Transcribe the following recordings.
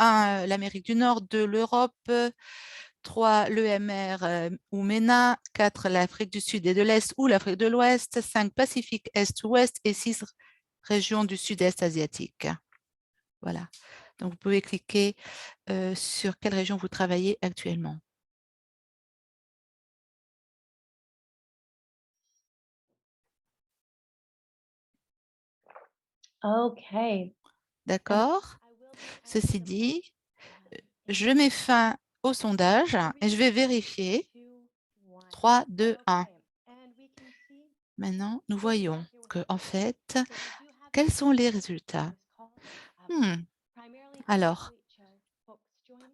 1, l'Amérique du Nord, 2, l'Europe, 3, l'EMR ou MENA, 4, l'Afrique du Sud et de l'Est ou l'Afrique de l'Ouest, 5, Pacifique Est-Ouest et 6, régions du Sud-Est asiatique. Voilà. Donc, vous pouvez cliquer sur quelle région vous travaillez actuellement. Okay. D'accord? Ceci dit, je mets fin au sondage et je vais vérifier. 3, 2, 1. Maintenant, nous voyons que, en fait, quels sont les résultats? Alors,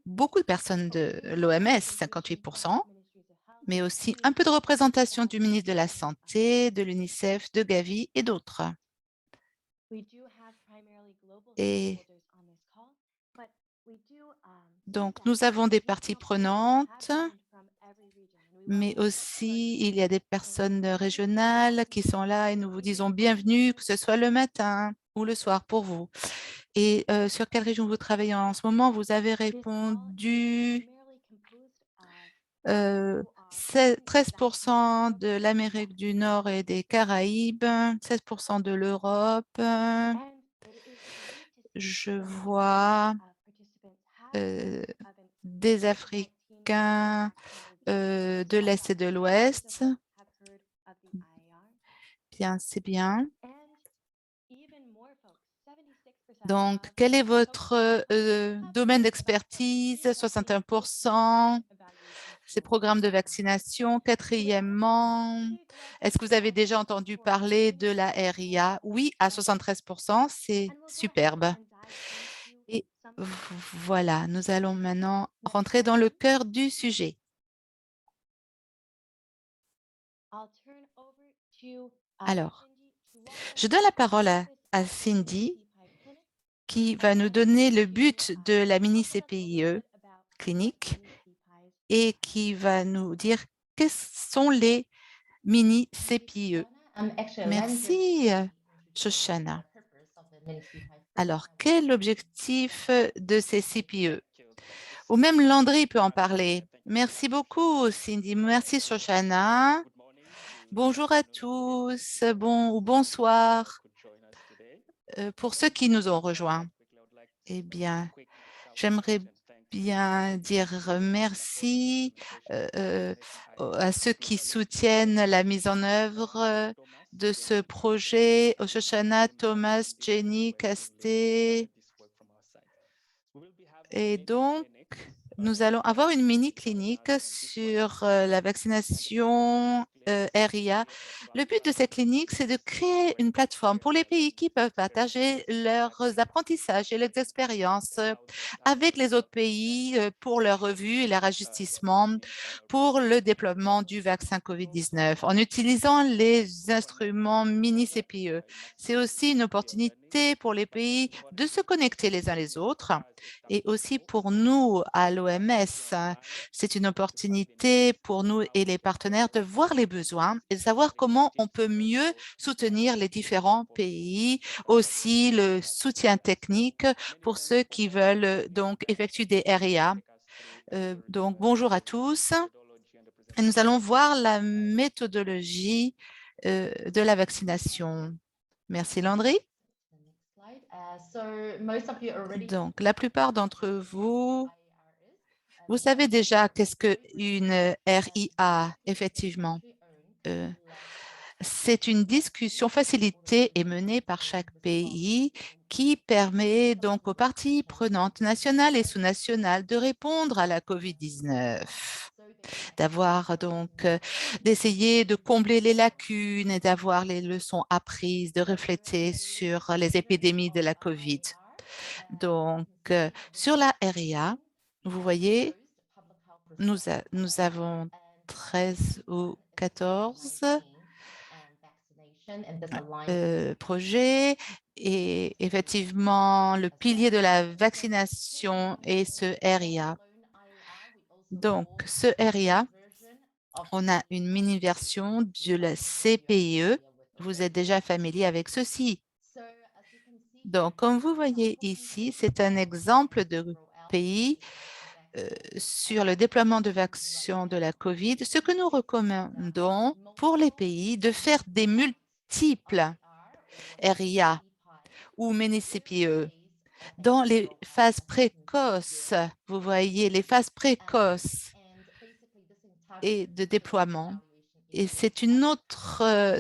beaucoup de personnes de l'OMS, 58%, mais aussi un peu de représentation du ministre de la Santé, de l'UNICEF, de Gavi et d'autres. Et donc, nous avons des parties prenantes, mais aussi il y a des personnes régionales qui sont là et nous vous disons bienvenue, que ce soit le matin ou le soir pour vous. Et sur quelle région vous travaillez en ce moment? Vous avez répondu 13% de l'Amérique du Nord et des Caraïbes, 16% de l'Europe. Je vois des Africains de l'Est et de l'Ouest. Bien, c'est bien. Donc, quel est votre domaine d'expertise? 61%. Ces programmes de vaccination. Quatrièmement, est-ce que vous avez déjà entendu parler de la RIA? Oui, à 73%, c'est superbe. Et voilà, nous allons maintenant rentrer dans le cœur du sujet. Alors, je donne la parole à Cindy qui va nous donner le but de la mini-CPIE clinique et qui va nous dire quels sont les mini-CPIE. Merci, Shoshana. Alors, quel est l'objectif de ces CPE? Ou même Landry peut en parler. Merci beaucoup, Cindy. Merci, Shoshana. Bonjour à tous, ou bonsoir pour ceux qui nous ont rejoints. Eh bien, j'aimerais bien dire merci à ceux qui soutiennent la mise en œuvre de ce projet, Shoshana, Thomas, Jenny, Casté. Et donc, nous allons avoir une mini-clinique sur la vaccination RIA. Le but de cette clinique, c'est de créer une plateforme pour les pays qui peuvent partager leurs apprentissages et leurs expériences avec les autres pays pour leur revue et leur ajustement pour le déploiement du vaccin COVID-19 en utilisant les instruments mini-CPE. C'est aussi une opportunité pour les pays de se connecter les uns les autres et aussi pour nous à l'OMS. C'est une opportunité pour nous et les partenaires de voir les besoins et de savoir comment on peut mieux soutenir les différents pays, aussi le soutien technique pour ceux qui veulent donc effectuer des RIA. Donc, bonjour à tous. Et nous allons voir la méthodologie de la vaccination. Merci Landry. Donc, la plupart d'entre vous, vous savez déjà qu'est-ce qu'une RIA, effectivement. C'est une discussion facilitée et menée par chaque pays qui permet donc aux parties prenantes nationales et sous-nationales de répondre à la COVID-19, d'essayer de combler les lacunes et d'avoir les leçons apprises, de refléter sur les épidémies de la COVID. Donc, sur la RIA, vous voyez, nous avons 13 ou 14 projets et effectivement, le pilier de la vaccination est ce RIA. Donc, ce RIA, on a une mini-version de la CPIE. Vous êtes déjà familier avec ceci. Donc, comme vous voyez ici, c'est un exemple de pays sur le déploiement de vaccins de la COVID, ce que nous recommandons pour les pays de faire des multiples RIA ou mini-CPE dans les phases précoces. Vous voyez, les phases précoces et de déploiement. Et c'est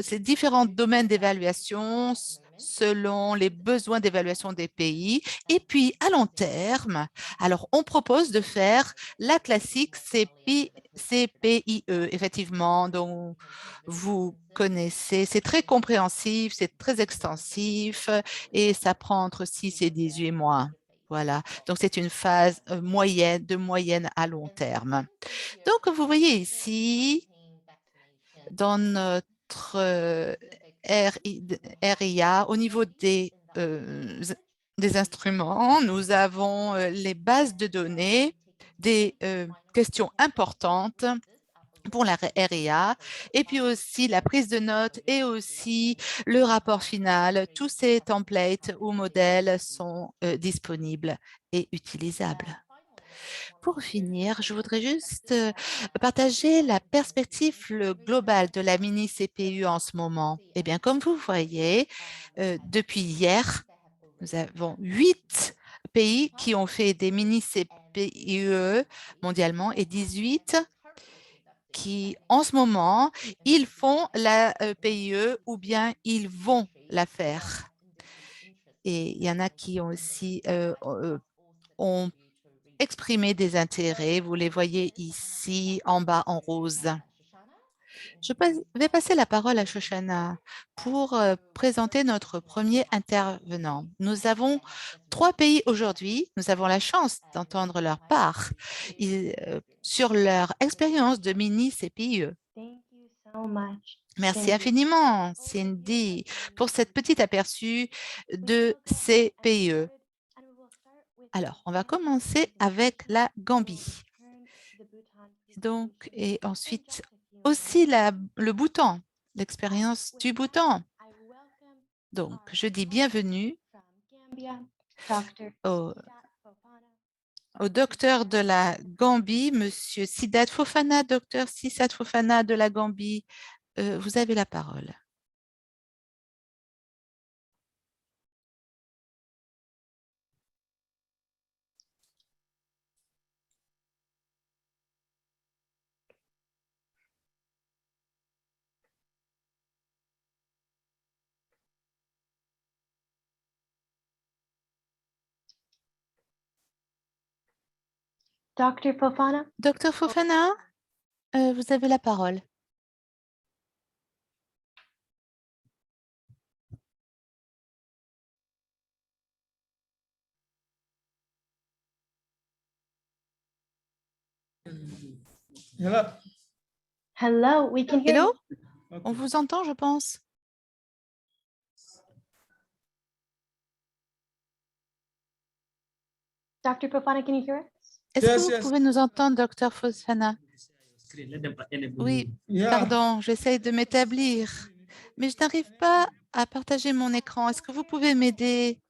c'est différents domaines d'évaluation selon les besoins d'évaluation des pays. Et puis, à long terme, alors on propose de faire la classique CPIE, effectivement, dont vous connaissez. C'est très compréhensif, c'est très extensif et ça prend entre 6 et 18 mois. Voilà, donc c'est une phase moyenne, de moyenne à long terme. Donc, vous voyez ici, dans notre RIA, au niveau des instruments, nous avons les bases de données, des questions importantes pour la RIA, et puis aussi la prise de notes et aussi le rapport final. Tous ces templates ou modèles sont disponibles et utilisables. Pour finir, je voudrais juste partager la perspective globale de la mini-CPU en ce moment. Eh bien, comme vous voyez, depuis hier, nous avons 8 pays qui ont fait des mini-CPUE mondialement et 18 qui, en ce moment, ils font la PIE ou bien ils vont la faire. Et il y en a qui ont aussi ont exprimé des intérêts. Vous les voyez ici en bas en rose. Je vais passer la parole à Shoshana pour présenter notre premier intervenant. Nous avons 3 pays aujourd'hui. Nous avons la chance d'entendre leur part sur leur expérience de mini-CPIE. Merci infiniment, Cindy, pour cette petite aperçu de CPIE. Alors, on va commencer avec la Gambie. Donc, et ensuite, aussi le Bhoutan, l'expérience du Bhoutan. Donc, je dis bienvenue au docteur de la Gambie, Monsieur Sidat Fofana. Docteur Sidat Fofana de la Gambie, vous avez la parole. Dr. Fofana? Docteur Fofana, vous avez la parole. Hello. Hello, we can hear Hello? you. On vous entend, je pense. Dr. Fofana, can you hear us? Est-ce Yes, que vous yes. pouvez nous entendre, docteur Fofana? Oui, Yeah. pardon, j'essaye de m'établir, mais je n'arrive pas à partager mon écran. Est-ce que vous pouvez m'aider?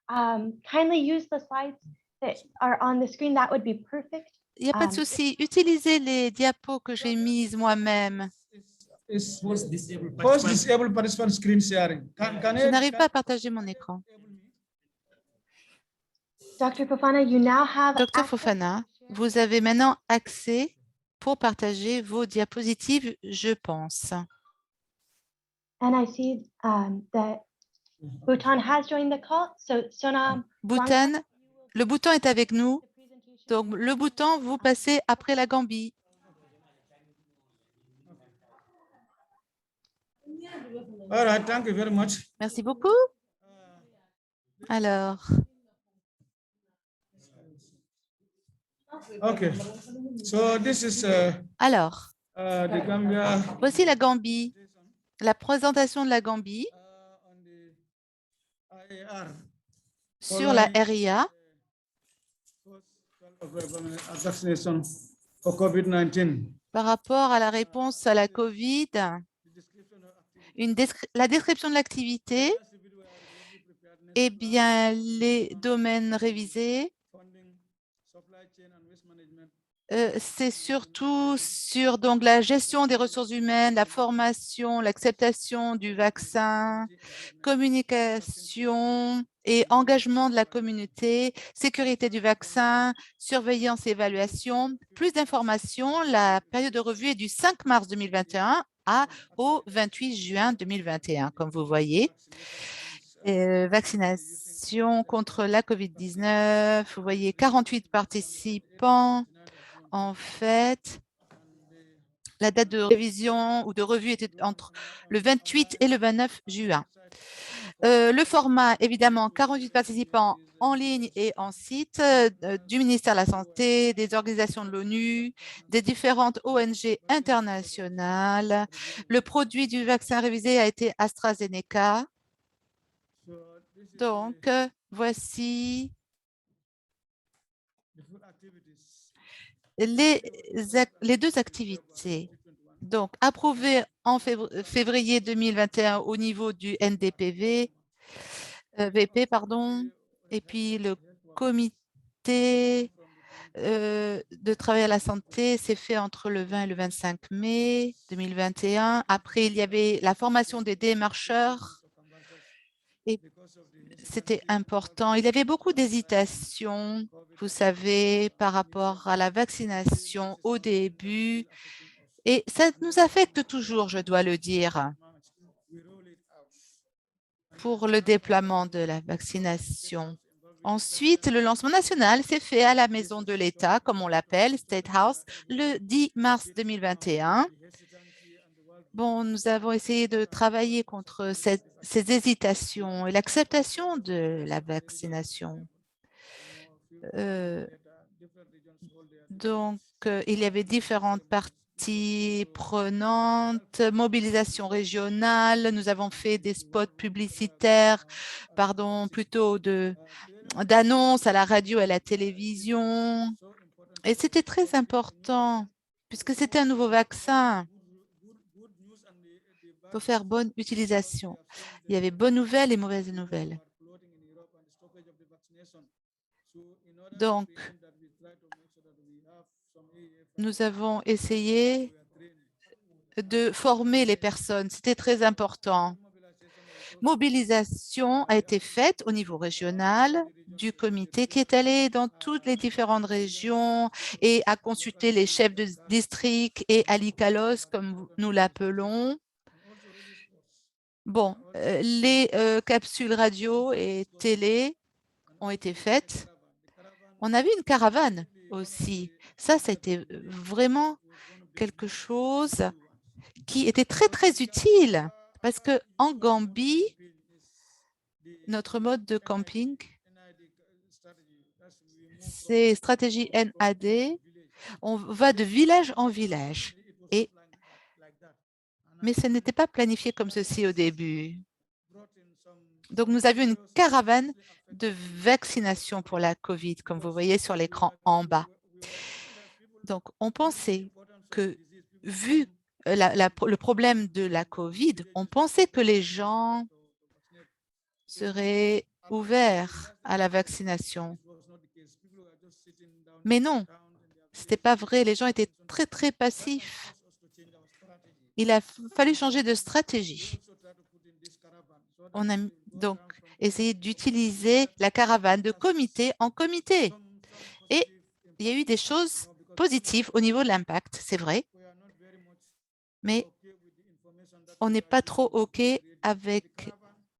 Kindly use the slides that are on the screen. That would be perfect. Il n'y a pas de souci. Utilisez les diapos que j'ai mises moi-même. Post disabled participant screen sharing. Je n'arrive pas à partager mon écran. Dr. Fofana, you now have Docteur access Fofana, to share. vous avez maintenant accès pour partager vos diapositives, je pense. And I see that Bhutan has joined the call. So Sona, Bhoutan, le Bhoutan est avec nous. Donc, le Bhoutan, vous passez après la Gambie. All right, thank you very much. Merci beaucoup. Alors, Okay, so this is alors, the Gambia voici la Gambie, la présentation de la Gambie on the IAR sur la RIA vaccination for COVID-19. par rapport à la réponse à la COVID. La description de l'activité, eh bien, les domaines révisés, c'est surtout sur donc, la gestion des ressources humaines, la formation, l'acceptation du vaccin, communication et engagement de la communauté, sécurité du vaccin, surveillance et évaluation. Plus d'informations, la période de revue est du 5 mars 2021 au 28 juin 2021, comme vous voyez. Vaccination contre la COVID-19, vous voyez 48 participants. En fait, la date de révision ou de revue était entre le 28 et le 29 juin. Le format, évidemment, 48 participants en ligne et en site du ministère de la Santé, des organisations de l'ONU, des différentes ONG internationales. Le produit du vaccin révisé a été AstraZeneca. Donc, voici les deux activités. Donc, approuvées en février 2021 au niveau du NDPV, VP, pardon, et puis le comité de travail à la santé s'est fait entre le 20 et le 25 mai 2021. Après, il y avait la formation des démarcheurs et c'était important. Il y avait beaucoup d'hésitations, vous savez, par rapport à la vaccination au début. Et ça nous affecte toujours, je dois le dire, pour le déploiement de la vaccination. Ensuite, le lancement national s'est fait à la Maison de l'État, comme on l'appelle, State House, le 10 mars 2021. Bon, nous avons essayé de travailler contre ces hésitations et l'acceptation de la vaccination. Donc, il y avait différentes parties prenantes, mobilisation régionale. Nous avons fait des spots publicitaires, pardon, plutôt d'annonces à la radio et à la télévision. Et c'était très important puisque c'était un nouveau vaccin. Il faut faire bonne utilisation. Il y avait bonnes nouvelles et mauvaises nouvelles. Donc, nous avons essayé de former les personnes. C'était très important. Mobilisation a été faite au niveau régional du comité qui est allé dans toutes les différentes régions et a consulté les chefs de district et Alicalos, comme nous l'appelons. Bon, les capsules radio et télé ont été faites. On a vu une caravane aussi. Ça, c'était vraiment quelque chose qui était très, très utile parce qu'en Gambie, notre mode de camping, c'est stratégie NAD. On va de village en village. Mais ce n'était pas planifié comme ceci au début. Donc, nous avions une caravane de vaccination pour la COVID, comme vous voyez sur l'écran en bas. Donc, on pensait que, vu le problème de la COVID, on pensait que les gens seraient ouverts à la vaccination. Mais non, ce n'était pas vrai. Les gens étaient très, très passifs. Il a fallu changer de stratégie. On a donc essayé d'utiliser la caravane de comité en comité. Et il y a eu des choses positives au niveau de l'impact, c'est vrai. Mais on n'est pas trop OK avec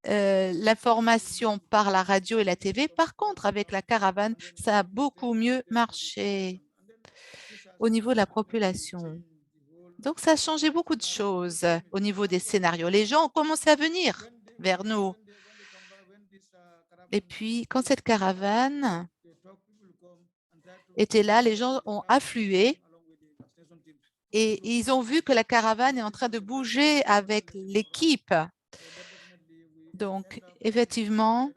l'information par la radio et la TV. Par contre, avec la caravane, ça a beaucoup mieux marché au niveau de la population. Donc, ça a changé beaucoup de choses au niveau des scénarios. Les gens ont commencé à venir vers nous. Et puis, quand cette caravane était là, les gens ont afflué et ils ont vu que la caravane est en train de bouger avec l'équipe. Donc, effectivement,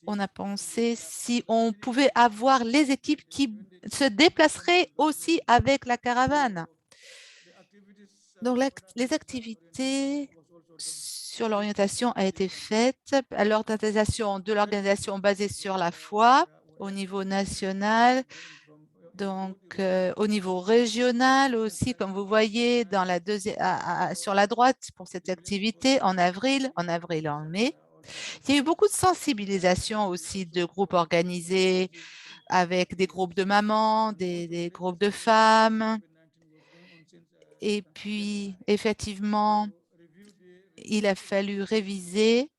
on a pensé si on pouvait avoir les équipes qui se déplaceraient aussi avec la caravane. Donc, les activités sur l'orientation a été faite, l'orientation de l'organisation basée sur la foi au niveau national, donc au niveau régional aussi, comme vous voyez dans la sur la droite pour cette activité en avril, en mai. Il y a eu beaucoup de sensibilisation aussi de groupes organisés avec des groupes de mamans, des groupes de femmes. Et puis, effectivement, il a fallu réviser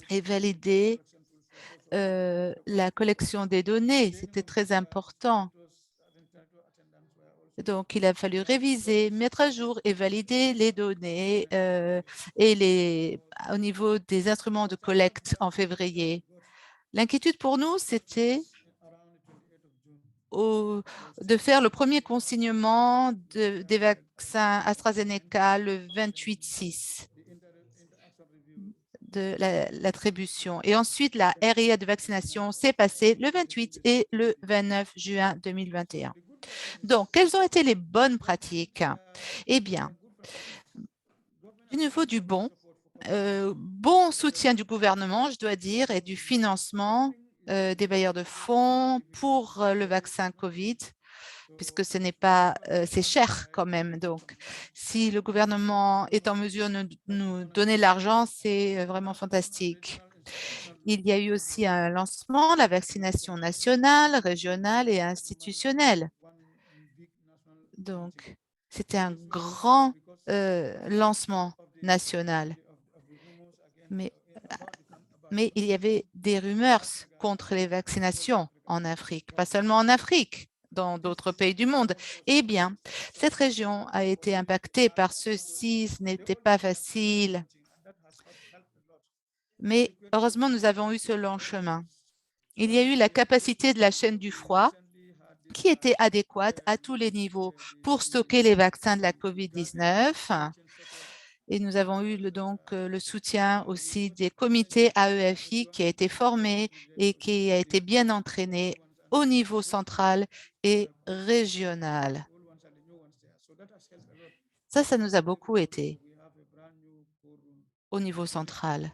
et valider la collection des données. C'était très important. Donc, il a fallu réviser, mettre à jour et valider les données au niveau des instruments de collecte en février. L'inquiétude pour nous, c'était de faire le premier consignement des vaccins AstraZeneca le 28/6 de l'attribution. Et ensuite, la RIA de vaccination s'est passée le 28 et le 29 juin 2021. Donc, quelles ont été les bonnes pratiques? Eh bien, au niveau du bon soutien du gouvernement, je dois dire, et du financement des bailleurs de fonds pour le vaccin COVID, puisque ce n'est pas, c'est cher quand même. Donc, si le gouvernement est en mesure de nous donner l'argent, c'est vraiment fantastique. Il y a eu aussi un lancement, la vaccination nationale, régionale et institutionnelle. Donc, c'était un grand lancement national. Mais il y avait des rumeurs contre les vaccinations en Afrique, pas seulement en Afrique, dans d'autres pays du monde. Eh bien, cette région a été impactée par ceci, ce n'était pas facile. Mais heureusement, nous avons eu ce long chemin. Il y a eu la capacité de la chaîne du froid qui était adéquate à tous les niveaux pour stocker les vaccins de la COVID-19. Et nous avons eu donc le soutien aussi des comités AEFI qui a été formé et qui a été bien entraîné au niveau central et régional. Ça nous a beaucoup aidé au niveau central.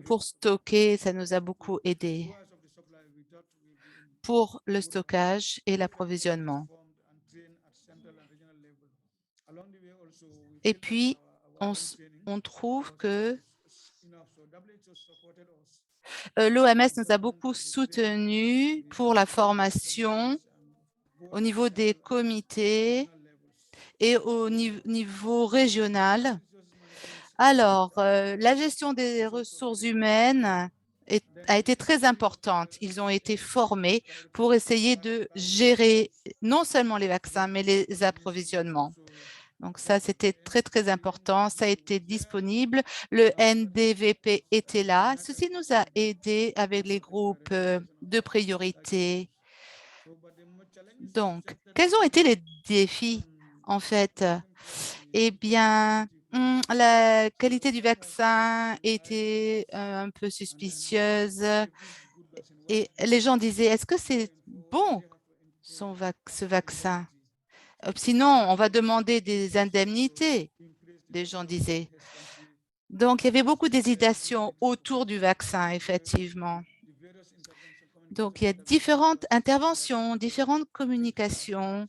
Pour stocker, ça nous a beaucoup aidé pour le stockage et l'approvisionnement. Et puis, on trouve que l'OMS nous a beaucoup soutenus pour la formation au niveau des comités et au niveau régional. Alors, la gestion des ressources humaines a été très importante. Ils ont été formés pour essayer de gérer non seulement les vaccins, mais les approvisionnements. Donc ça, c'était très, très important. Ça a été disponible. Le NDVP était là. Ceci nous a aidés avec les groupes de priorité. Donc, quels ont été les défis, en fait? Eh bien, la qualité du vaccin était un peu suspicieuse et les gens disaient, est-ce que c'est bon, ce vaccin? Sinon, on va demander des indemnités, des gens disaient. Donc, il y avait beaucoup d'hésitation autour du vaccin, effectivement. Donc, il y a différentes interventions, différentes communications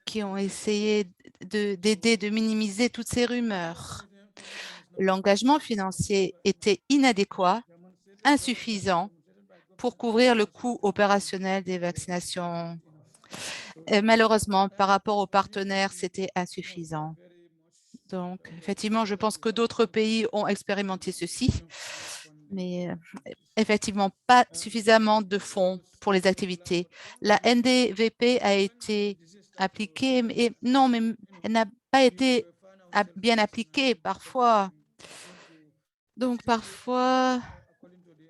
qui ont essayé d'aider, de minimiser toutes ces rumeurs. L'engagement financier était inadéquat, insuffisant pour couvrir le coût opérationnel des vaccinations. Et malheureusement, par rapport aux partenaires, c'était insuffisant. Donc, effectivement, je pense que d'autres pays ont expérimenté ceci, mais effectivement, pas suffisamment de fonds pour les activités. La NDVP a été appliquée, mais non, mais elle n'a pas été bien appliquée parfois. Donc, parfois,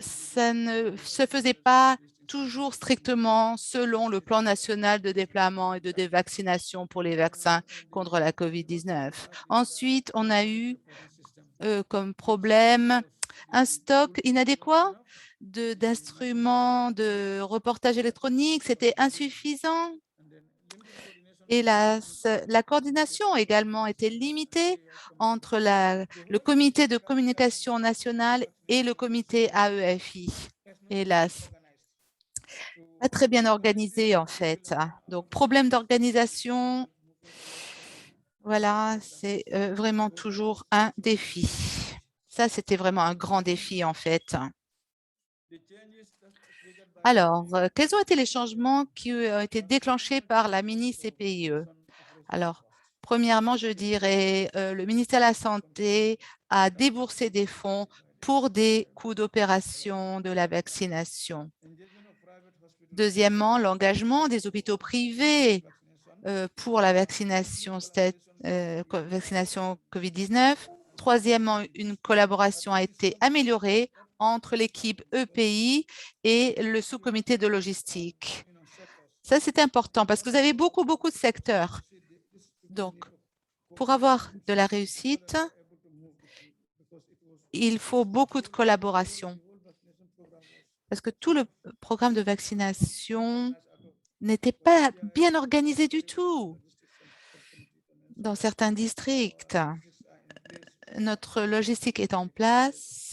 ça ne se faisait pas toujours strictement selon le plan national de déploiement et de vaccination pour les vaccins contre la COVID-19. Ensuite, on a eu comme problème un stock inadéquat d'instruments de reportage électronique, c'était insuffisant. Hélas, la coordination également était limitée entre le comité de communication nationale et le comité AEFI. Hélas, pas très bien organisé en fait. Donc, problème d'organisation, voilà, c'est vraiment toujours un défi. Ça, c'était vraiment un grand défi en fait. Alors, quels ont été les changements qui ont été déclenchés par la mini-CPIE? Alors, premièrement, je dirais le ministère de la Santé a déboursé des fonds pour des coûts d'opération de la vaccination. Deuxièmement, l'engagement des hôpitaux privés pour la vaccination COVID-19. Troisièmement, une collaboration a été améliorée entre l'équipe EPI et le sous-comité de logistique. Ça, c'est important parce que vous avez beaucoup de secteurs. Donc, pour avoir de la réussite, il faut beaucoup de collaboration parce que tout le programme de vaccination n'était pas bien organisé du tout dans certains districts. Notre logistique est en place,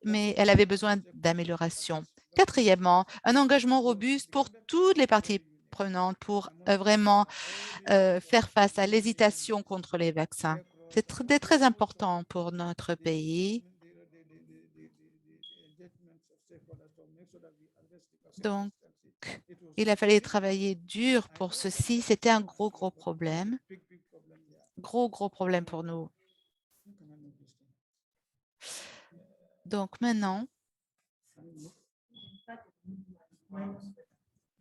mais elle avait besoin d'amélioration. Quatrièmement, un engagement robuste pour toutes les parties prenantes pour vraiment faire face à l'hésitation contre les vaccins. C'est très important pour notre pays. Donc, il a fallu travailler dur pour ceci. C'était un gros problème. Gros problème pour nous. Donc, maintenant,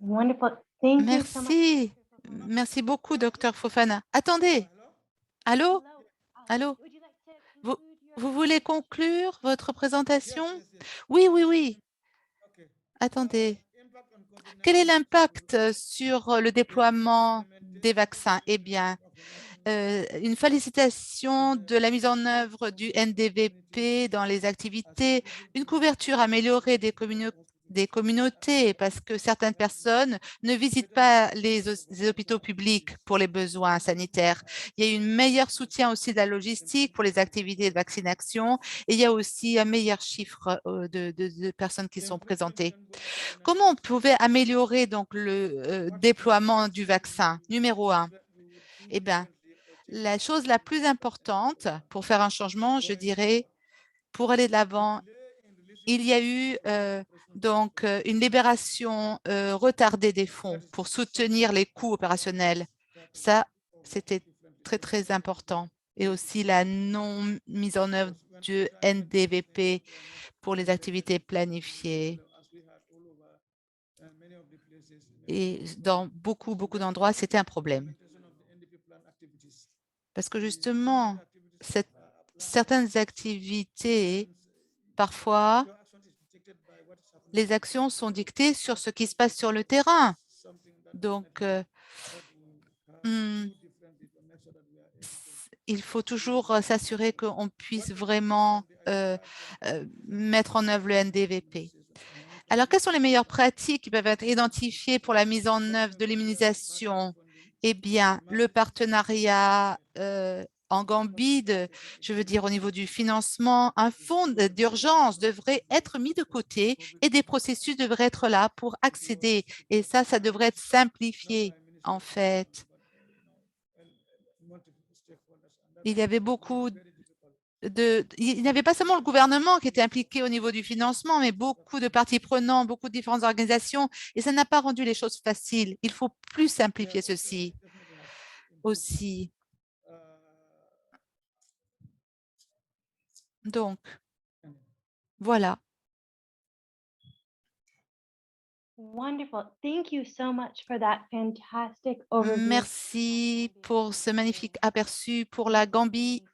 Wonderful. Thank you so much. merci. Merci beaucoup, Dr. Fofana. Attendez. Allô? Allô? Vous voulez conclure votre présentation? Oui. Attendez. Quel est l'impact sur le déploiement des vaccins? Eh bien, une félicitation de la mise en œuvre du NDVP dans les activités, une couverture améliorée des communautés parce que certaines personnes ne visitent pas les hôpitaux publics pour les besoins sanitaires. Il y a eu un meilleur soutien aussi de la logistique pour les activités de vaccination et il y a aussi un meilleur chiffre de personnes qui sont présentées. Comment on pouvait améliorer donc le déploiement du vaccin? Numéro 1, eh bien, la chose la plus importante pour faire un changement, je dirais, pour aller de l'avant, il y a eu donc une libération retardée des fonds pour soutenir les coûts opérationnels. Ça, c'était très important. Et aussi la non mise en œuvre du NDVP pour les activités planifiées. Et dans beaucoup d'endroits, c'était un problème. Parce que justement, certaines activités, parfois, les actions sont dictées sur ce qui se passe sur le terrain. Donc, il faut toujours s'assurer qu'on puisse vraiment mettre en œuvre le NDVP. Alors, quelles sont les meilleures pratiques qui peuvent être identifiées pour la mise en œuvre de l'immunisation? Eh bien, le partenariat en Gambie, je veux dire au niveau du financement, un fonds d'urgence devrait être mis de côté et des processus devraient être là pour accéder. Et ça devrait être simplifié en fait. Il y avait il n'y avait pas seulement le gouvernement qui était impliqué au niveau du financement, mais beaucoup de parties prenantes, beaucoup de différentes organisations, et ça n'a pas rendu les choses faciles. Il faut plus simplifier ceci aussi. Donc, voilà. Wonderful. Thank you so much for that fantastic overview. Merci pour ce magnifique aperçu pour la Gambie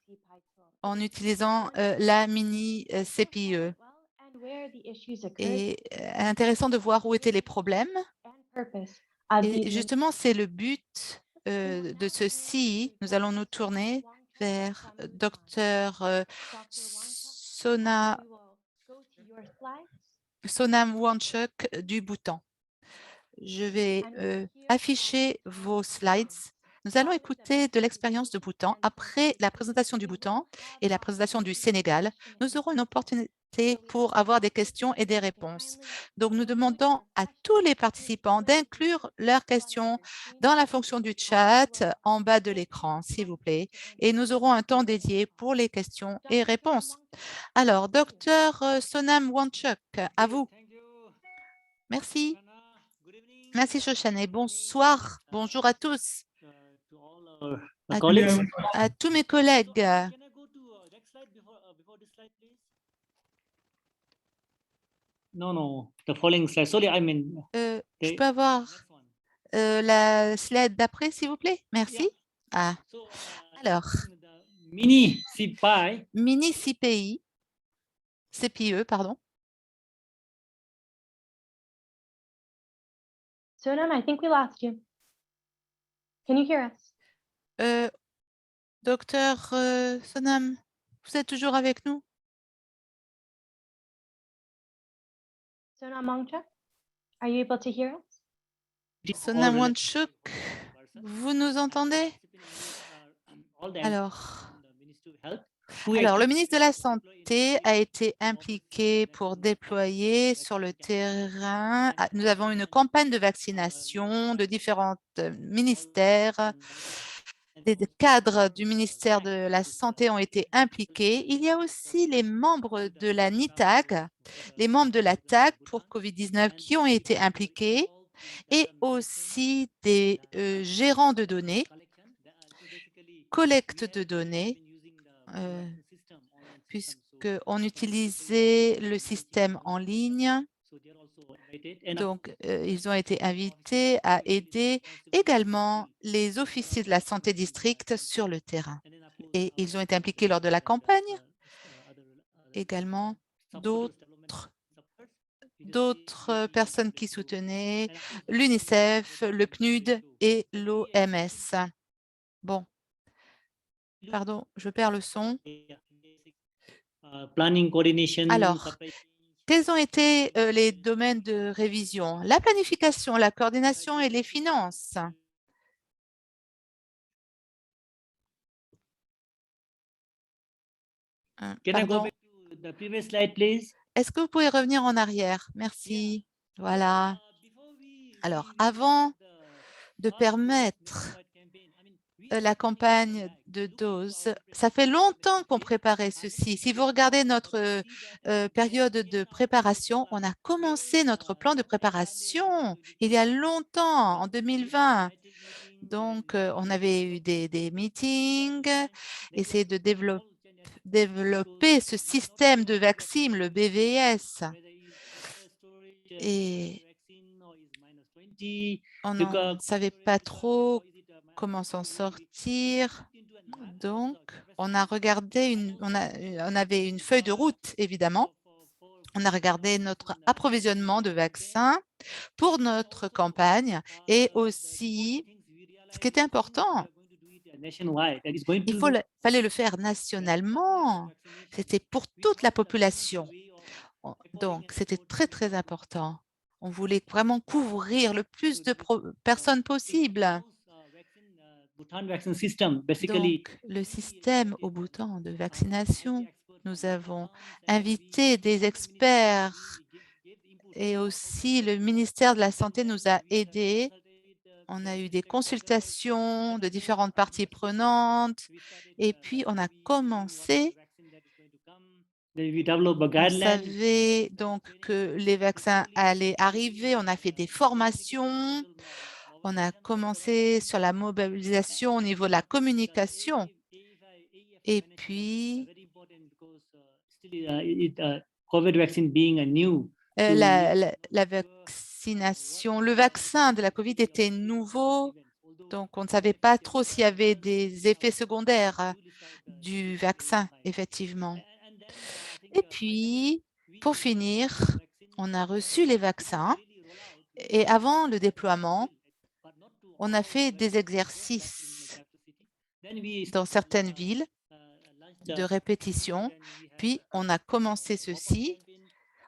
en utilisant la mini CPIE. Et intéressant de voir où étaient les problèmes. Et justement, c'est le but de ceci. Nous allons nous tourner vers Dr. Sonam Wangchuk du Bhoutan. Je vais afficher vos slides. Nous allons écouter de l'expérience de Bhoutan. Après la présentation du Bhoutan et la présentation du Sénégal, nous aurons une opportunité pour avoir des questions et des réponses. Donc, nous demandons à tous les participants d'inclure leurs questions dans la fonction du chat en bas de l'écran, s'il vous plaît. Et nous aurons un temps dédié pour les questions et réponses. Alors, docteur Sonam Wangchuk, à vous. Merci. Merci, Shoshana. Bonsoir. Bonjour à tous. À, à tous mes collègues. No, the following slide. Sorry, I mean. Je peux avoir la slide d'après, s'il vous plaît? Merci. Ah, alors. Mini CPI. Mini CPI. CPE, pardon. Sonam, I think we lost you. Can you hear us? Docteur Sonam, vous êtes toujours avec nous? Sonam Wangchuk, are you able to hear us? Sonam Wangchuk, vous nous entendez? Alors, le ministre de la Santé a été impliqué pour déployer sur le terrain. Nous avons une campagne de vaccination de différents ministères. Des cadres du ministère de la Santé ont été impliqués. Il y a aussi les membres de la NITAG, les membres de la TAG pour COVID-19 qui ont été impliqués et aussi des gérants de données, collecte de données, puisqu'on utilisait le système en ligne. Donc, ils ont été invités à aider également les officiers de la santé district sur le terrain. Et ils ont été impliqués lors de la campagne. Également, d'autres personnes qui soutenaient l'UNICEF, le PNUD et l'OMS. Bon, pardon, je perds le son. Alors, quels ont été les domaines de révision? La planification, la coordination et les finances. Pardon. Est-ce que vous pouvez revenir en arrière? Merci. Voilà. Alors, avant de permettre la campagne de doses, ça fait longtemps qu'on préparait ceci. Si vous regardez notre période de préparation, on a commencé notre plan de préparation il y a longtemps, en 2020. Donc, on avait eu des meetings, essayer de développer ce système de vaccins, le BVS. Et on ne savait pas trop comment s'en sortir. Donc, on a regardé, on avait une feuille de route, évidemment. On a regardé notre approvisionnement de vaccins pour notre campagne et aussi, ce qui était important, fallait le faire nationalement. C'était pour toute la population. Donc, c'était très, très important. On voulait vraiment couvrir le plus de personnes possible. Donc, le système au Bhoutan de vaccination, nous avons invité des experts et aussi le ministère de la Santé nous a aidés. On a eu des consultations de différentes parties prenantes et puis on a commencé. On savait donc que les vaccins allaient arriver. On a fait des formations. On a commencé sur la mobilisation au niveau de la communication. Et puis, la vaccination, le vaccin de la COVID était nouveau. Donc, on ne savait pas trop s'il y avait des effets secondaires du vaccin, effectivement. Et puis, pour finir, on a reçu les vaccins et avant le déploiement, on a fait des exercices dans certaines villes de répétition, puis on a commencé ceci,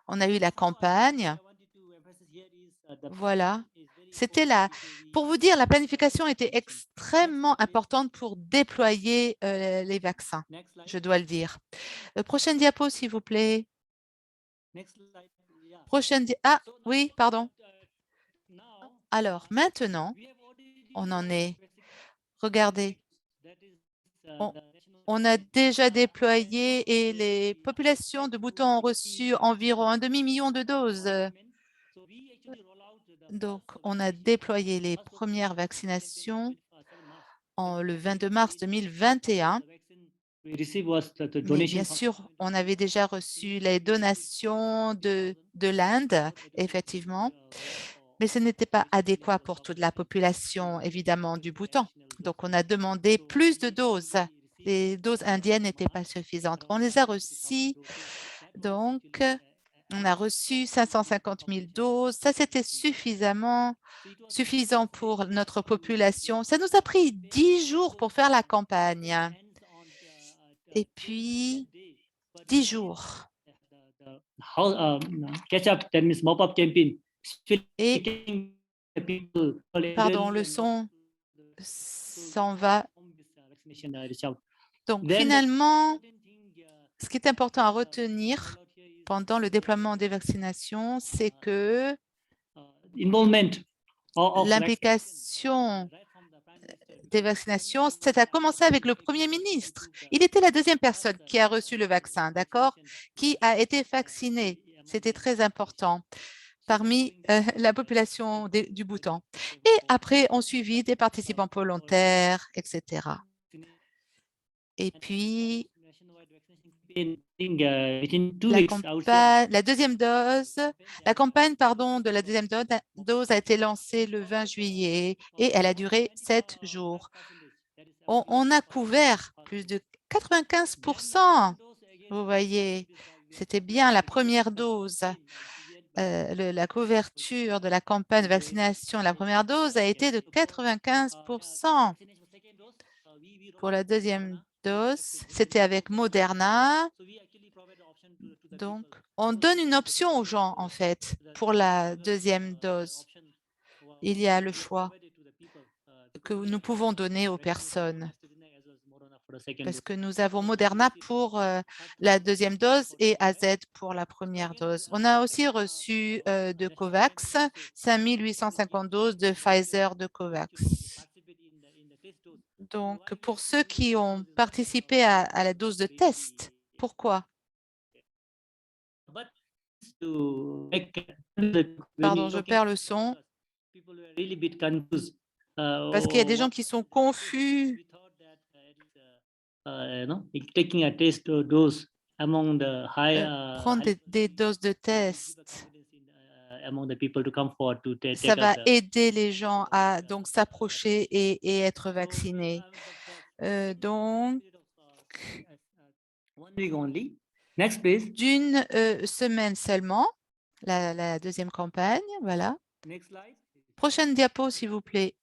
on a eu la campagne. Voilà, C'était pour vous dire, la planification était extrêmement importante pour déployer les vaccins, Next slide. je dois le dire. Prochaine diapo, s'il vous plaît. Next slide. Yeah. Ah, So now, oui, pardon. now, Alors, maintenant, we have already on en est. basic Regardez, that is on, the national on a déjà déployé et les populations de Bhoutan ont reçu environ 1,5 million de doses. So we actually roll out the Donc, first on a vaccination, déployé les first dose premières on 22nd vaccinations March. le 22 mars 2021. The vaccine we received was the Mais donation bien from sûr, on avait déjà reçu les donations de l'Inde, effectivement, mais ce n'était pas adéquat pour toute la population, évidemment, du Bhoutan. Donc, on a demandé plus de doses. Les doses indiennes n'étaient pas suffisantes. On les a reçues, donc on a reçu 550 000 doses. Ça, c'était suffisant pour notre population. Ça nous a pris 10 jours pour faire la campagne. Et puis, 10 jours. Catch-up, that means mop-up campaign. Et, The people, pardon, le son s'en va. Donc, finalement, ce qui est important à retenir pendant le déploiement des vaccinations, c'est que l'implication des vaccinations, ça a commencé avec le Premier ministre. Il était la deuxième personne qui a reçu le vaccin, d'accord, qui a été vacciné. C'était très important parmi la population du Bhoutan. Et après, on suivi des participants volontaires, etc. Et puis, la deuxième dose, la campagne de la deuxième dose a été lancée le 20 juillet et elle a duré 7 jours. On a couvert plus de 95%. Vous voyez, c'était bien la première dose. La couverture de la campagne de vaccination, la première dose a été de 95%. Pour la deuxième dose, c'était avec Moderna. Donc, on donne une option aux gens, en fait, pour la deuxième dose. Il y a le choix que nous pouvons donner aux personnes, parce que nous avons Moderna pour la deuxième dose et AZ pour la première dose. On a aussi reçu de COVAX 5850 doses de Pfizer de COVAX. Donc, pour ceux qui ont participé à la dose de test, pourquoi? Pardon, je perds le son. Parce qu'il y a des gens qui sont confus. Prendre des doses de test, ça va aider les gens à donc s'approcher et être vaccinés. Donc, d'une semaine seulement, la deuxième campagne, voilà. Prochaine diapo, s'il vous plaît.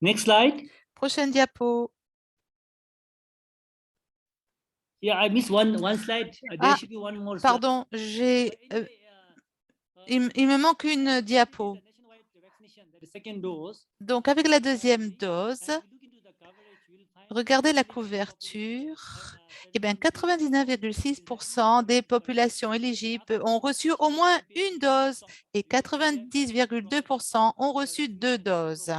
Next slide. Prochaine diapo. Yeah, I missed one slide. There should be one more slide. Pardon, il me manque une diapo. Donc, avec la deuxième dose, regardez la couverture. Eh bien, 99,6% des populations éligibles ont reçu au moins une dose et 90,2% ont reçu 2 doses.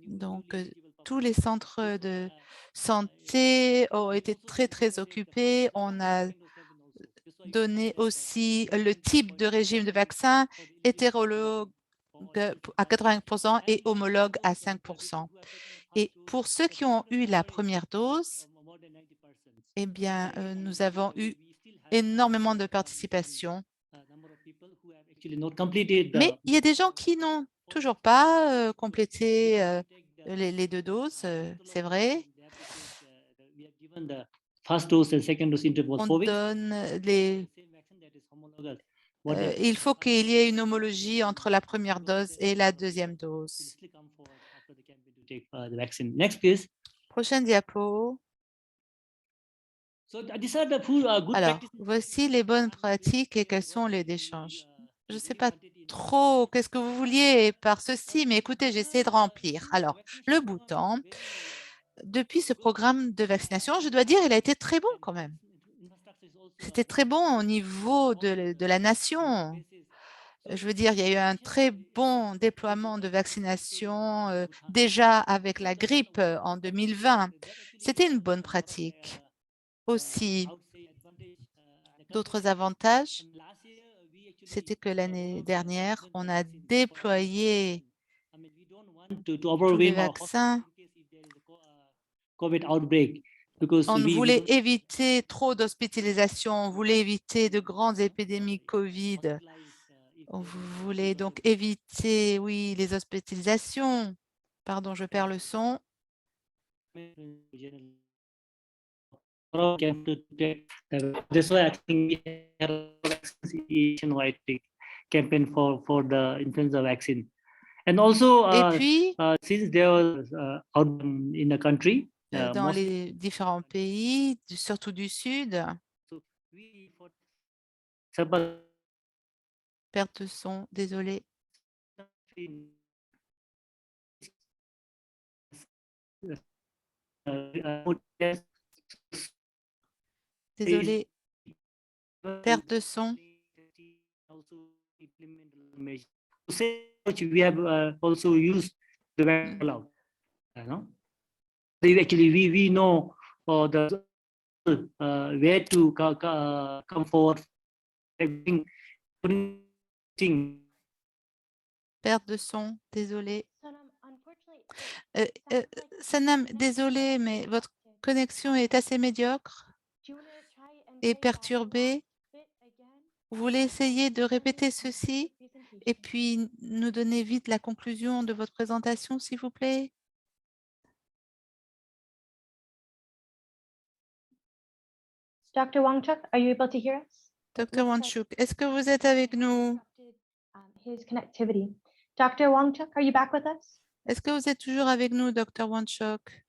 Donc, tous les centres de santé ont été très, très occupés. On a donné aussi le type de régime de vaccin hétérologue à 80% et homologue à 5%. Et pour ceux qui ont eu la première dose, eh bien, nous avons eu énormément de participation. Mais il y a des gens qui n'ont toujours pas complété les 2 doses, c'est vrai. On donne il faut qu'il y ait une homologie entre la première dose et la deuxième dose. Prochaine diapo. These are the good Alors, practices. voici les bonnes pratiques et quels sont les échanges. Je ne sais pas trop qu'est-ce que vous vouliez par ceci, mais écoutez, j'essaie de remplir. Alors, le Bhoutan, depuis ce programme de vaccination, je dois dire, il a été très bon quand même. C'était très bon au niveau de la nation. Je veux dire, il y a eu un très bon déploiement de vaccination déjà avec la grippe en 2020. C'était une bonne pratique. Aussi, d'autres avantages, c'était que l'année dernière, on a déployé tous les vaccins. COVID outbreak because On we voulait don't éviter trop d'hospitalisations, on voulait éviter de grandes épidémies Covid. On voulait donc éviter, oui, les hospitalisations. Pardon, je perds le son. That's why I think we had a nationwide campaign for the influenza vaccine. And also, Et puis, since there was out in the country, dans les différents pays, surtout du Sud, perte de son, désolé. Désolé, perte de son. We have also used the rollout. Actually, we know the where to come forward. Perte de son, désolé. Sonam, unfortunately, Sanam, désolé, mais votre connexion est assez médiocre do you wanna try and et say that perturbée. bit again? Vous voulez essayer de répéter ceci et puis nous donner vite la conclusion de votre présentation, s'il vous plaît? Dr. Wangchuk, are you able to hear us? Dr. Wanchuk, est-ce que vous êtes avec nous? His connectivity. Dr. Wangchuk, are you back with us? Est-ce que vous êtes toujours avec nous, Dr. Wanchuk?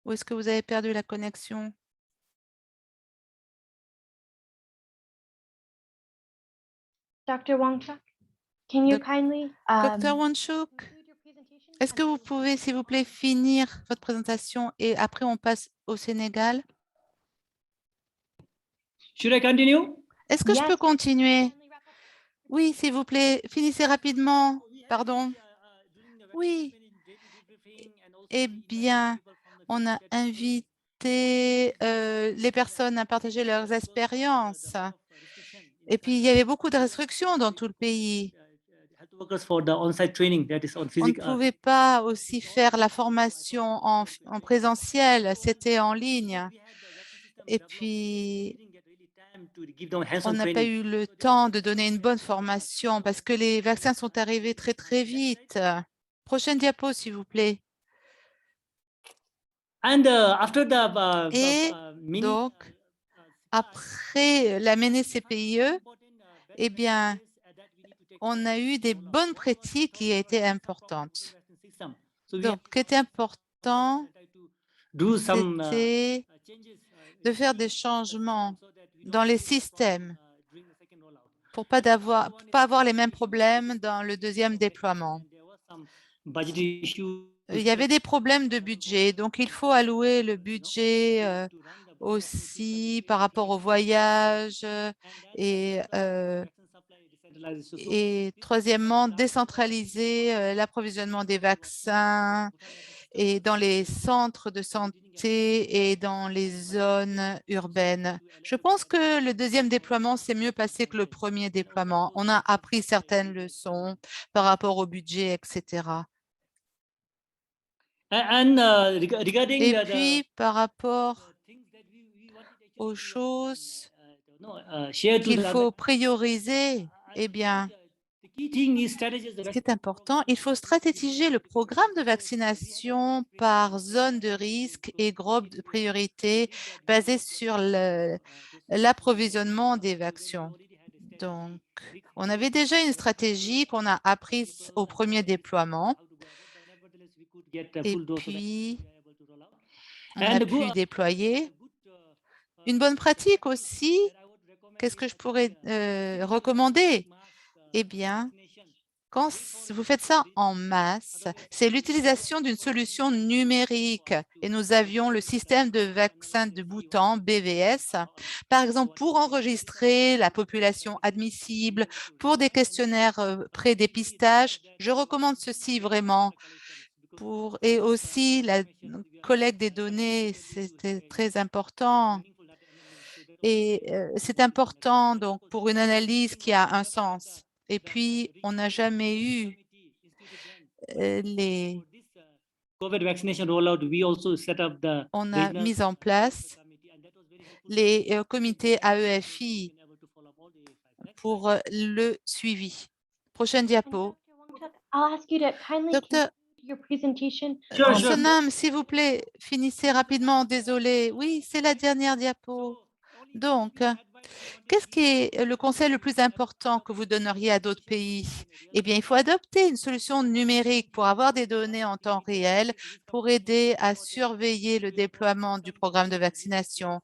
Ou est-ce que vous avez perdu la connexion? Dr. Wangchuk, can you Doc- kindly Dr. Wanchuk, conclude your presentation est-ce que and vous then pouvez, s'il vous plaît, finir votre présentation et après on passe au Sénégal? Should I continue? Est-ce que je Yes. peux continuer? kindly wrap up? Oui, s'il vous plaît, finissez rapidement. Pardon. Oui. Eh bien, on a invité les personnes à partager leurs expériences. Et puis, il y avait beaucoup de restrictions dans tout le pays. On ne pouvait pas aussi faire la formation en présentiel, c'était en ligne. Et puis, on n'a pas eu le temps de donner une bonne formation parce que les vaccins sont arrivés très, très vite. Prochaine diapo, s'il vous plaît. Et donc, après la CPIE, eh bien, on a eu des bonnes pratiques qui étaient importantes. Donc, ce qui était important, c'était de faire des changements dans les systèmes pour pas avoir les mêmes problèmes dans le deuxième déploiement. Il y avait des problèmes de budget, donc il faut allouer le budget aussi par rapport au voyage et troisièmement, décentraliser l'approvisionnement des vaccins et dans les centres de santé et dans les zones urbaines. Je pense que le deuxième déploiement s'est mieux passé que le premier déploiement. On a appris certaines leçons par rapport au budget, etc. Et puis, par rapport aux choses qu'il faut prioriser, eh bien, ce qui est important, il faut stratégiser le programme de vaccination par zone de risque et groupe de priorité basé sur l'approvisionnement des vaccins. Donc, on avait déjà une stratégie qu'on a apprise au premier déploiement et puis on a pu déployer. Une bonne pratique aussi, qu'est-ce que je pourrais recommander? Eh bien, quand vous faites ça en masse, c'est l'utilisation d'une solution numérique. Et nous avions le système de vaccins de Bhoutan, BVS, par exemple, pour enregistrer la population admissible, pour des questionnaires pré-dépistage. Je recommande ceci vraiment. Et aussi la collecte des données, c'était très important. Et c'est important donc pour une analyse qui a un sens. Et puis, on n'a jamais eu les... COVID vaccination rollout, we also set up the On a regional mis en place les comités AEFI pour le suivi. Prochaine diapo. I'll ask you to kindly Docteur continue your presentation. Sure, sure. Sonam, s'il vous plaît, finissez rapidement. Désolé. Oui, c'est la dernière diapo. Donc, qu'est-ce qui est le conseil le plus important que vous donneriez à d'autres pays? Eh bien, il faut adopter une solution numérique pour avoir des données en temps réel, pour aider à surveiller le déploiement du programme de vaccination.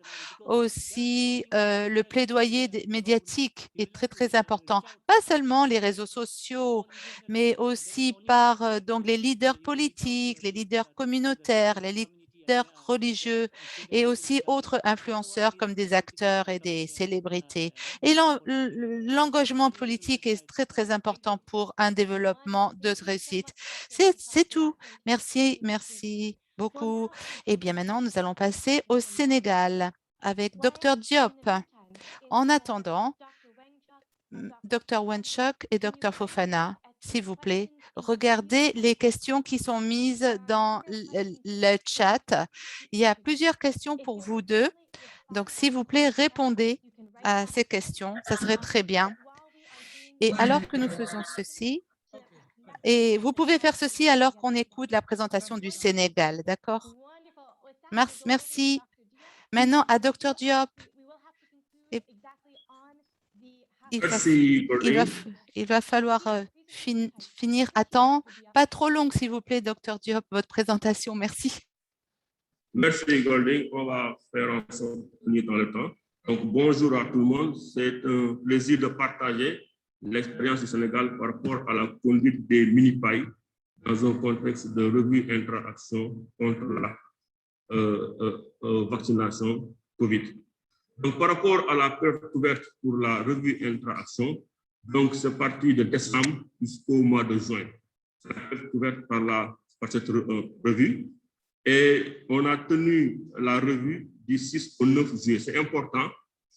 Aussi, le plaidoyer médiatique est très, très important. Pas seulement les réseaux sociaux, mais aussi par donc les leaders politiques, les leaders communautaires, les leaders religieux et aussi autres influenceurs comme des acteurs et des célébrités. Et l'engagement politique est très, très important pour un développement de réussite. C'est tout. Merci, merci beaucoup. Et bien maintenant, nous allons passer au Sénégal avec Dr Diop. En attendant, Dr Wenchok et Dr Fofana, s'il vous plaît, regardez les questions qui sont mises dans le chat. Il y a plusieurs questions pour vous deux. Donc, s'il vous plaît, répondez à ces questions. Ça serait très bien. Et alors que nous faisons ceci, et vous pouvez faire ceci alors qu'on écoute la présentation du Sénégal, d'accord? Merci. Maintenant, à Dr Diop. Merci, Il va falloir finir à temps. Pas trop longue, s'il vous plaît, Dr Diop, votre présentation. Merci. Merci, Golding. On va faire en sorte de tenir dans le temps. Donc, bonjour à tout le monde. C'est un plaisir de partager l'expérience du Sénégal par rapport à la conduite des mini-pailles dans un contexte de revue interaction contre la vaccination COVID. Donc, par rapport à la période ouverte pour la revue interaction, donc c'est parti de décembre jusqu'au mois de juin. C'est la période ouverte par cette revue. Et on a tenu la revue du 6 au 9 juillet. C'est important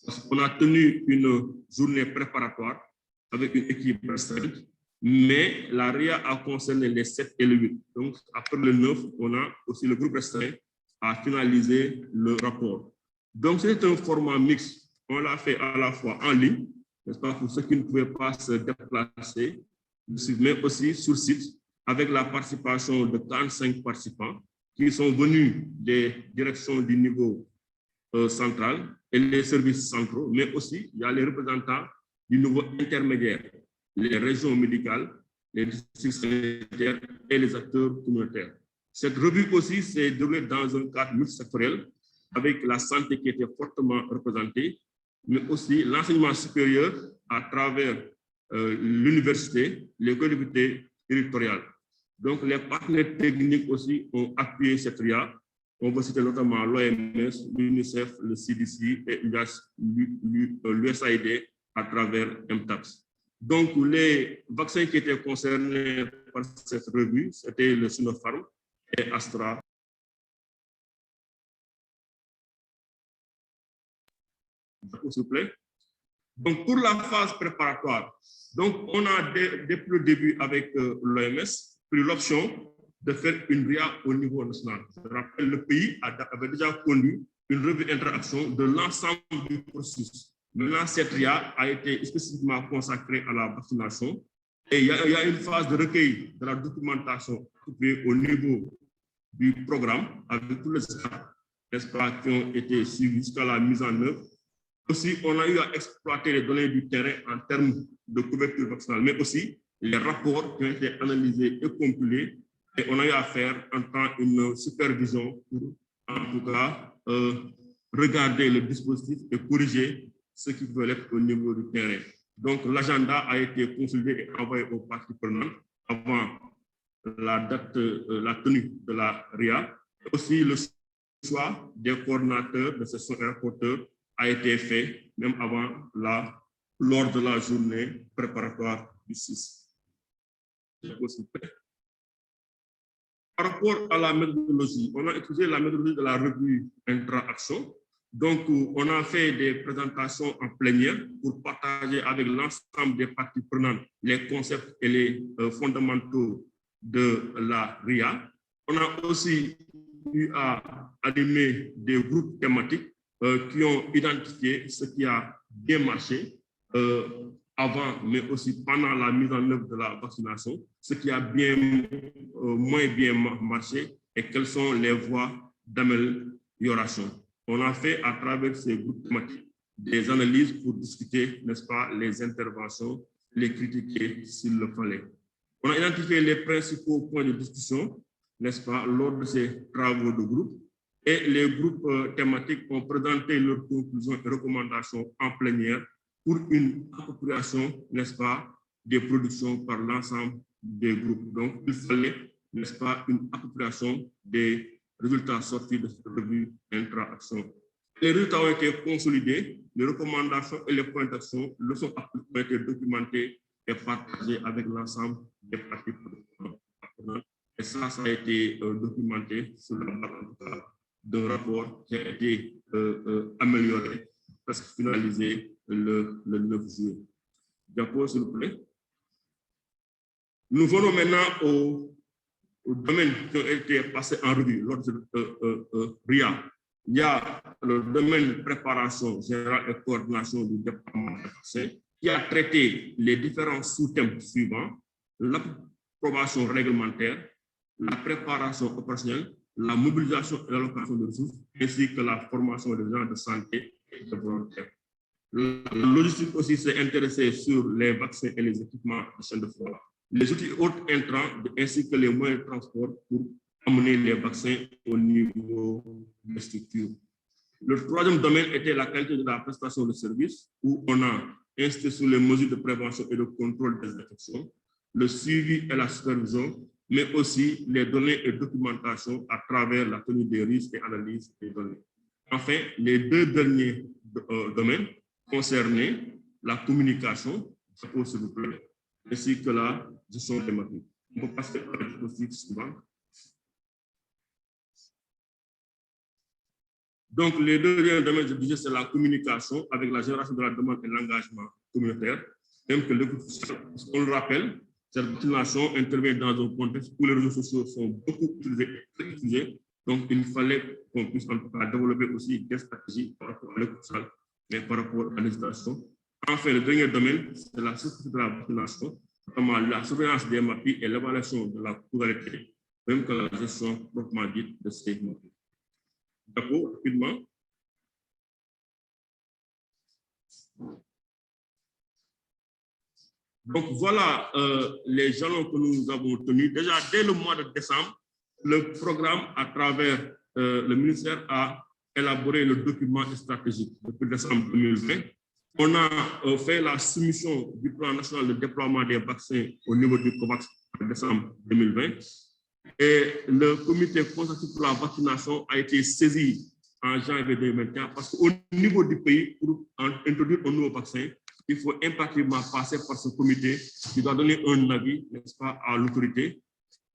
parce qu'on a tenu une journée préparatoire avec une équipe restreinte, mais la RIA a concerné les 7 et le 8. Donc, après le 9, on a aussi le groupe restreint à finaliser le rapport. Donc, c'est un format mixte. On l'a fait à la fois en ligne, n'est-ce pas, pour ceux qui ne pouvaient pas se déplacer, mais aussi sur site, avec la participation de 45 participants qui sont venus des directions du niveau central et les services centraux, mais aussi il y a les représentants du niveau intermédiaire, les régions médicales, les districts sanitaires et les acteurs communautaires. Cette revue aussi s'est déroulée dans un cadre multisectoriel avec la santé qui était fortement représentée, mais aussi l'enseignement supérieur à travers l'université, les collectivités territoriales. Donc, les partenaires techniques aussi ont appuyé cette RIA. On va citer notamment l'OMS, l'UNICEF, le CDC et l'USAID à travers MTAPS. Donc, les vaccins qui étaient concernés par cette revue, c'était le Sinopharm et Astra. S'il vous plaît. Donc, pour la phase préparatoire, donc on a depuis le début avec l'OMS pris l'option de faire une RIA au niveau national. Je rappelle, le pays avait déjà conduit une revue interaction de l'ensemble du processus. Maintenant, cette RIA a été spécifiquement consacrée à la vaccination et il y a une phase de recueil de la documentation au niveau du programme avec tous les étapes, n'est-ce pas, qui ont été suivis jusqu'à la mise en œuvre. Aussi, on a eu à exploiter les données du terrain en termes de couverture vaccinale, mais aussi les rapports qui ont été analysés et compilés. Et on a eu à faire en temps une supervision pour, en tout cas, regarder le dispositif et corriger ce qui peut être au niveau du terrain. Donc, l'agenda a été consolidé et envoyé aux parties prenantes avant la date, la tenue de la RIA. Aussi, le choix des coordinateurs de session et rapporteurs a été fait même avant lors de la journée préparatoire du 6. Par rapport à la méthodologie, on a utilisé la méthodologie de la revue intra-action. Donc, on a fait des présentations en plénière pour partager avec l'ensemble des parties prenantes les concepts et les fondamentaux de la RIA. On a aussi eu à animer des groupes thématiques qui ont identifié ce qui a bien marché avant, mais aussi pendant la mise en œuvre de la vaccination, ce qui a moins bien marché et quelles sont les voies d'amélioration. On a fait à travers ces groupes thématiques des analyses pour discuter, n'est-ce pas, les interventions, les critiquer s'il le fallait. On a identifié les principaux points de discussion, n'est-ce pas, lors de ces travaux de groupe, et les groupes thématiques ont présenté leurs conclusions et recommandations en plénière pour une appropriation, n'est-ce pas, des productions par l'ensemble des groupes. Donc, il fallait, n'est-ce pas, une appropriation des résultats sortis de cette revue intra-action. Les résultats ont été consolidés, les recommandations et les points d'action ont été documentés et partagés avec l'ensemble des parties prenantes. Et ça a été documenté sur la base d'un rapport qui a été amélioré, presque finalisé le 9 juillet. D'accord, s'il vous plaît. Nous venons maintenant aux domaines qui ont été passés en revue lors de RIA. Il y a le domaine préparation générale et coordination du département de vaccins qui a traité les différents sous-thèmes suivants: l'approbation réglementaire, la préparation opérationnelle, la mobilisation et l'allocation de ressources, ainsi que la formation des agents de santé et des volontaires. La logistique aussi s'est intéressée sur les vaccins et les équipements de chaîne de froid, les outils autres intrants, ainsi que les moyens de transport pour amener les vaccins au niveau des structures. Le troisième domaine était la qualité de la prestation de services, où on a insisté sur les mesures de prévention et de contrôle des infections, le suivi et la supervision, mais aussi les données et documentation à travers la tenue des risques et analyse des données. Enfin, les deux derniers domaines concernaient la communication, s'il vous plaît, ainsi que la gestion des matériaux. On peut passer à la diapositive suivante. Donc, les deux domaines, je disais, c'est la communication avec la génération de la demande et l'engagement communautaire, même que l'écoute sociale. On le rappelle, cette vaccination intervient dans un contexte où les réseaux sociaux sont beaucoup utilisés. Donc, il fallait qu'on puisse en tout cas développer aussi des stratégies par rapport à l'écoute sociale, mais par rapport à l'hésitation. Enfin, le dernier domaine, c'est la sécurité de la vaccination, notamment la surveillance des MAPI et l'évaluation de la causalité, même que la gestion proprement dite de ces MAPI. D'accord, rapidement. Donc voilà les jalons que nous avons tenus. Déjà, dès le mois de décembre, le programme à travers le ministère a élaboré le document stratégique depuis décembre 2020. On a fait la soumission du plan national de déploiement des vaccins au niveau du COVAX en décembre 2020. Et le comité consultatif pour la vaccination a été saisi en janvier 2021 parce qu'au niveau du pays, pour introduire un nouveau vaccin, il faut impérativement passer par ce comité qui doit donner un avis, n'est-ce pas, à l'autorité.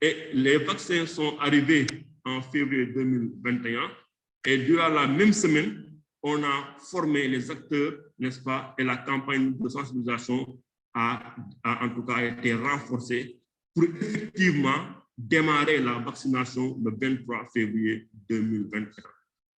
Et les vaccins sont arrivés en février 2021 et durant la même semaine, on a formé les acteurs, n'est-ce pas, et la campagne de sensibilisation a en tout cas été renforcée pour effectivement démarrer la vaccination le 23 février 2021.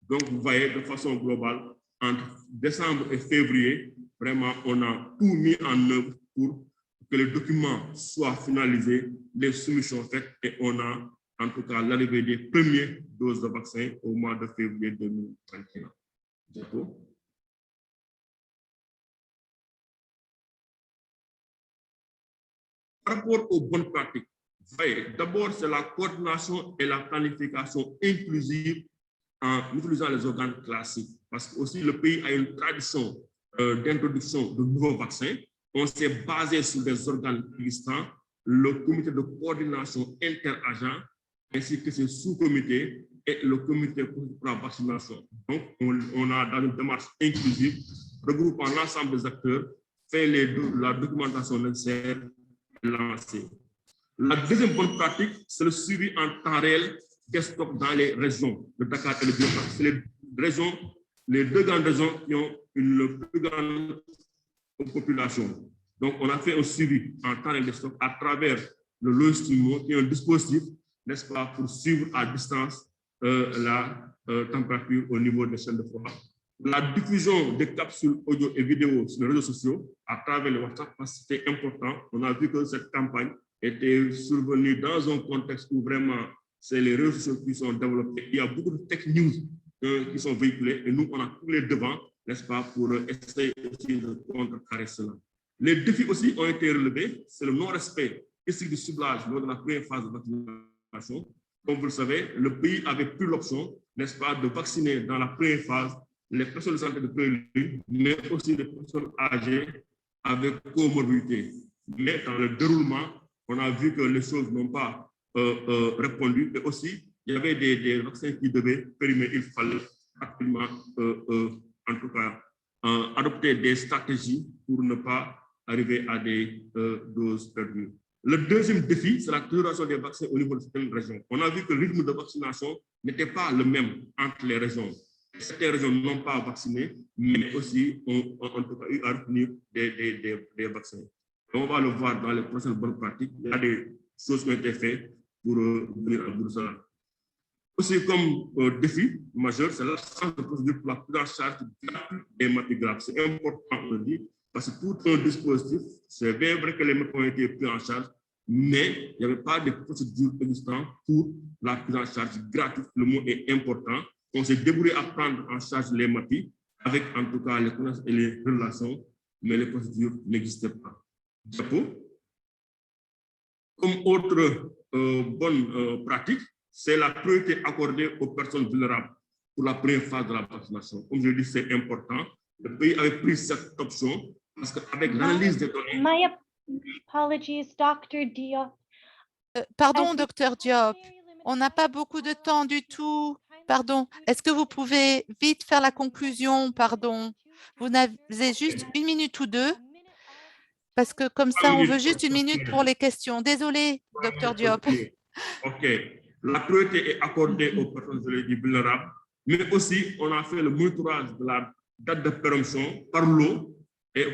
Donc, vous voyez, de façon globale, entre décembre et février, vraiment, on a tout mis en œuvre pour que le document soit finalisé, les soumissions faites, et on a en tout cas l'arrivée des premières doses de vaccin au mois de février 2021. D'accord. Par rapport aux bonnes pratiques, d'abord, c'est la coordination et la planification inclusive en utilisant les organes classiques. parce que aussi le pays a une tradition d'introduction de nouveaux vaccins. On s'est basé sur des organes existants, le comité de coordination interagent, ainsi que ses sous-comités et le comité pour la vaccination. Donc, on a dans une démarche inclusive, regroupant l'ensemble des acteurs, fait la documentation nécessaire et lancée. La deuxième bonne pratique, c'est le suivi en temps réel des stocks dans les régions de Dakar et de Biafra. C'est les deux grandes régions qui ont une plus grande population. Donc, on a fait un suivi en temps réel des stocks à travers le logiciel qui est un dispositif, n'est-ce pas, pour suivre à distance la température au niveau des chaînes de froid. La diffusion des capsules audio et vidéo sur les réseaux sociaux à travers le WhatsApp, parce que c'était important. On a vu que cette campagne était survenue dans un contexte où vraiment c'est les réseaux sociaux qui sont développés. Il y a beaucoup de tech news qui sont véhiculés et nous, on a tous les devants, n'est-ce pas, pour essayer aussi de contrecarrer cela. Les défis aussi ont été relevés, c'est le non-respect du ciblage lors de la première phase de vaccination. Comme vous le savez, le pays avait plus l'option, n'est-ce pas, de vacciner dans la première phase les personnes de santé de première ligne, mais aussi les personnes âgées avec comorbidité. Mais dans le déroulement, on a vu que les choses n'ont pas répondu. Et aussi, il y avait des vaccins qui devaient périmer. Il fallait rapidement, en tout cas, adopter des stratégies pour ne pas arriver à des doses perdues. Le deuxième défi, c'est la coloration des vaccins au niveau de certaines régions. On a vu que le rythme de vaccination n'était pas le même entre les régions. Certaines régions n'ont pas vacciné, mais aussi ont en tout cas eu à retenir des vaccins. On va le voir dans les prochaines bonnes pratiques. Il y a des choses qui ont été faites pour venir à bout de cela. Aussi, comme défi majeur, c'est l'absence de procédure pour la prise en charge des maladies graves. C'est important, on le dit, parce que tout un dispositif, c'est bien vrai que les maladies ont été pris en charge, mais il n'y avait pas de procédure existante pour la prise en charge gratuite. Le mot est important. On s'est débrouillé à prendre en charge les maladies avec en tout cas les connaissances et les relations, mais les procédures n'existaient pas. Comme autre bonne pratique, c'est la priorité accordée aux personnes vulnérables pour la première phase de la vaccination. Comme je l'ai dit, c'est important. Le pays avait pris cette option parce qu'avec l'analyse des données... My apologies, Dr. Diop. Pardon, docteur Diop, on n'a pas beaucoup de temps du tout. Pardon, est-ce que vous pouvez vite faire la conclusion? Pardon, vous n'avez juste 1 minute ou 2, parce que comme ça, on veut juste 1 minute pour les questions. Désolé, docteur Diop. OK. La priorité est accordée aux personnes vulnérables, mais aussi on a fait le monitorage de la date de péremption par l'eau et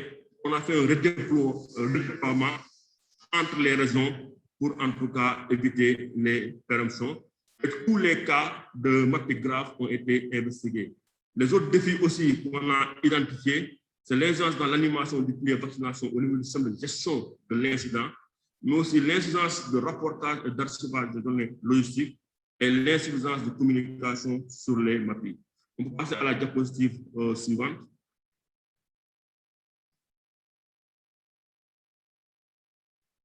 on a fait un redéploiement entre les régions pour en tout cas éviter les péremptions. Et tous les cas de maladies graves ont été investigués. Les autres défis aussi qu'on a identifiés, c'est l'incidence dans l'animation du plan de vaccination au niveau du système de gestion de l'incident, mais aussi l'insuffisance de rapportage et d'archivage de données logistiques et l'insuffisance de communication sur les maladies. On peut passer à la diapositive suivante.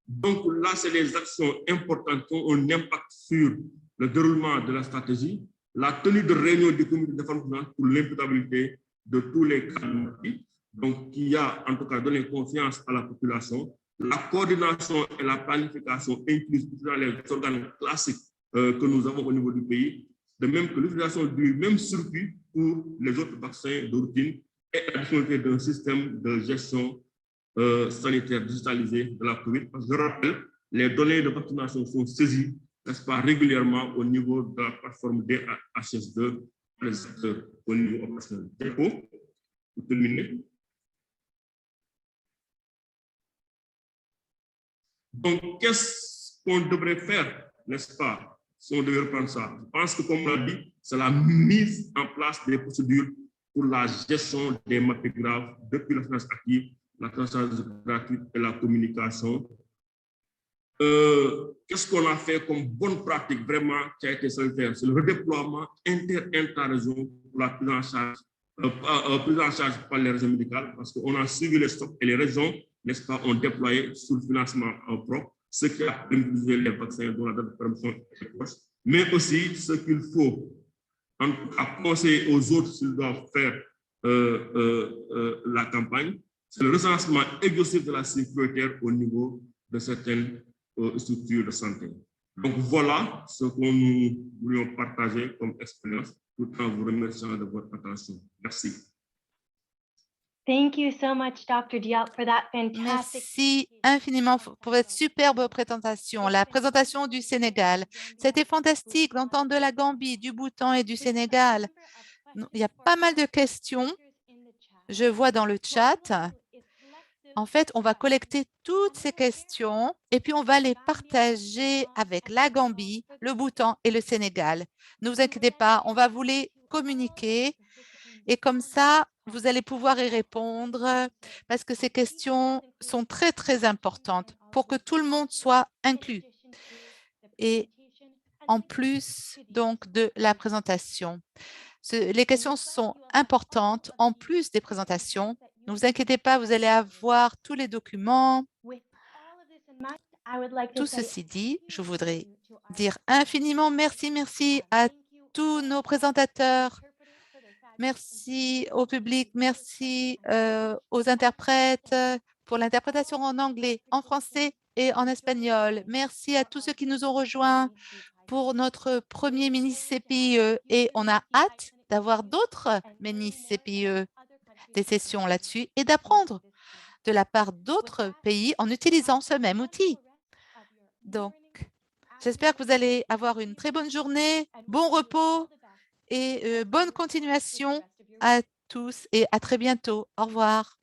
Donc là, c'est les actions importantes qui ont un impact sur le déroulement de la stratégie, la tenue de réunions du comité de défense pour l'imputabilité de tous les cas de maladie, donc qui a en tout cas donné confiance à la population, la coordination et la planification incluses dans les organes classiques que nous avons au niveau du pays, de même que l'utilisation du même circuit pour les autres vaccins de routine et la disponibilité d'un système de gestion sanitaire digitalisé de la COVID. Parce que je rappelle, les données de vaccination sont saisies, n'est-ce pas, régulièrement au niveau de la plateforme DHS2 les acteurs au niveau opérationnel. Pour terminer. Donc, qu'est-ce qu'on devrait faire, n'est-ce pas, si on devait reprendre ça? Je pense que, comme on l'a dit, c'est la mise en place des procédures pour la gestion des maladies graves depuis la finance active, la transparence gratuite et la communication. Qu'est-ce qu'on a fait comme bonne pratique vraiment qui a été salutaire? C'est le redéploiement inter-région pour la prise en charge par les régions médicales, parce qu'on a suivi les stocks et les régions, n'est-ce pas, ont déployé sous le financement en propre, ce qui a permis les vaccins dont la date de péremption est proche, mais aussi ce qu'il faut à conseiller aux autres s'ils doivent faire la campagne, c'est le recensement exhaustif de la sécurité au niveau de certaines structures de santé. Donc voilà ce que nous voulions partager comme expérience, tout en vous remerciant de votre attention. Merci. Thank you so much, Dr. Diop, for that fantastic. Merci infiniment pour votre superbe présentation, la présentation du Sénégal. C'était fantastique d'entendre de la Gambie, du Bhoutan et du Sénégal. Il y a pas mal de questions. Je vois dans le chat. En fait, on va collecter toutes ces questions et puis on va les partager avec la Gambie, le Bhoutan et le Sénégal. Ne vous inquiétez pas, on va vous les communiquer et comme ça, vous allez pouvoir y répondre parce que ces questions sont très, très importantes pour que tout le monde soit inclus. Et en plus donc de la présentation. Les questions sont importantes en plus des présentations. Ne vous inquiétez pas, vous allez avoir tous les documents. Tout ceci dit, je voudrais dire infiniment merci à tous nos présentateurs. Merci au public, merci aux interprètes pour l'interprétation en anglais, en français et en espagnol. Merci à tous ceux qui nous ont rejoints pour notre premier mini-CPIE et on a hâte d'avoir d'autres mini-CPIE, des sessions là-dessus et d'apprendre de la part d'autres pays en utilisant ce même outil. Donc, j'espère que vous allez avoir une très bonne journée, bon repos et bonne continuation à tous et à très bientôt. Au revoir.